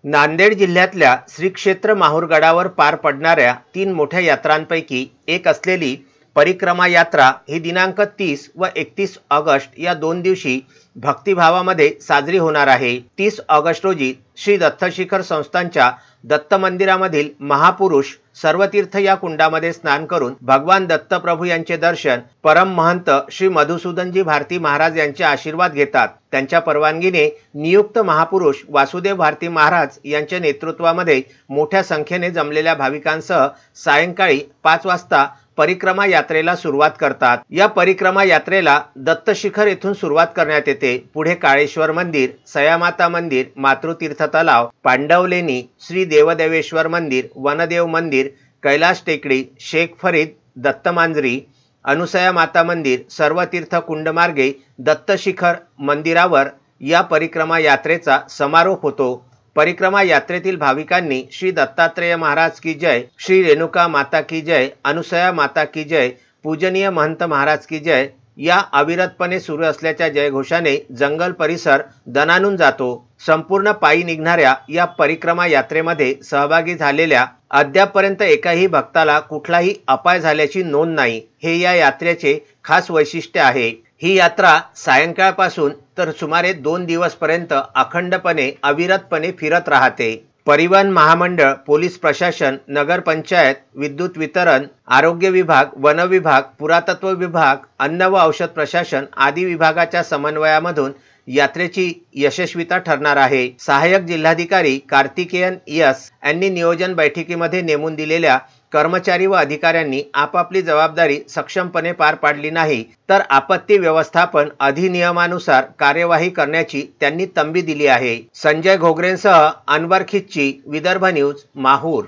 नांदेड जिल्ह्यातल्या श्री क्षेत्र माहूर गडावर पार पडणाऱ्या 3 मोठ्या यात्रांपैकी एक असलेली परिक्रमा यात्रा ही दिनांक 30 व 31 ऑगस्ट या 2 दिवशी भक्तिभावामध्ये साजरी होणार आहे। 30 ऑगस्ट रोजी श्री दत्तशिखर संस्थानच्या दत्त मंदिरामधील महापुरुष सर्वतीर्थ या कुंडामध्ये स्नान करून भगवान दत्तप्रभू यांचे दर्शन परम महंत श्री मधुसूदनजी भारती महाराज यांचे आशीर्वाद घेतात। त्यांच्या परवानगीने नियुक्त महापुरुष वासुदेव भारती महाराज यांच्या नेतृत्वामध्ये मोठ्या संख्येने जमलेल्या भाविकांसह सायंकाळी 5 वाजता परिक्रमा यात्रेला सुरुवात करतात। या परिक्रमा यात्रेला दत्तशिखर येथून सुरुवात करण्यात येते। पुढे काळेश्वर मंदिर, सयामाता मंदिर, मातृतीर्थ तलाव, पांडवलेनी, श्री देवदेवेश्वर मंदिर, वनदेव मंदिर, कैलास टेकडी, शेख फरीद, दत्तमांजरी, अनुसया माता मंदिर, सर्वतीर्थ कुंडमार्गे दत्तशिखर मंदिरावर या परिक्रमा यात्रेचा समारोप होतो। परिक्रमा यात्रेतील भाविकांनी श्री दत्तात्रेय महाराज की जय, श्री रेणुका माता की जय, अनुसया माता की जय, पूजनीय महंत महाराज की जय या अविरतपणे सुरू असल्याच्या जयघोषाने जंगल परिसर दणाणून जातो। संपूर्ण पायी निघणाऱ्या या परिक्रमा यात्रेमध्ये सहभागी झालेल्या अद्यापपर्यंत एकाही भक्ताला कुठलाही अपाय झाल्याची नोंद नाही, हे या यात्रेचे खास वैशिष्ट्य आहे। ही यात्रा सायंकाळपासून तर सुमारे 2 दिवसपर्यंत अखंडपणे अविरतपणे फिरत राहते। परिवहन महामंडळ, पोलीस प्रशासन, नगर पंचायत, विद्युत वितरण, आरोग्य विभाग, वन विभाग, पुरातत्व विभाग, अन्न व औषध प्रशासन आदी विभागाच्या समन्वयामधून यात्रेची यशस्वीता ठरणार आहे। सहाय्यक जिल्हाधिकारी कार्तिकेयन एस यांनी नियोजन बैठकीमध्ये नेमून दिलेल्या कर्मचारी व अधिकाऱ्यांनी आपापली जबाबदारी सक्षमपणे पार पाडली नाही तर आपत्ती व्यवस्थापन अधिनियमानुसार कार्यवाही करण्याची त्यांनी तंबी दिली आहे। संजय घोगरेंसह अनवर खिच्ची, विदर्भ न्यूज, माहूर।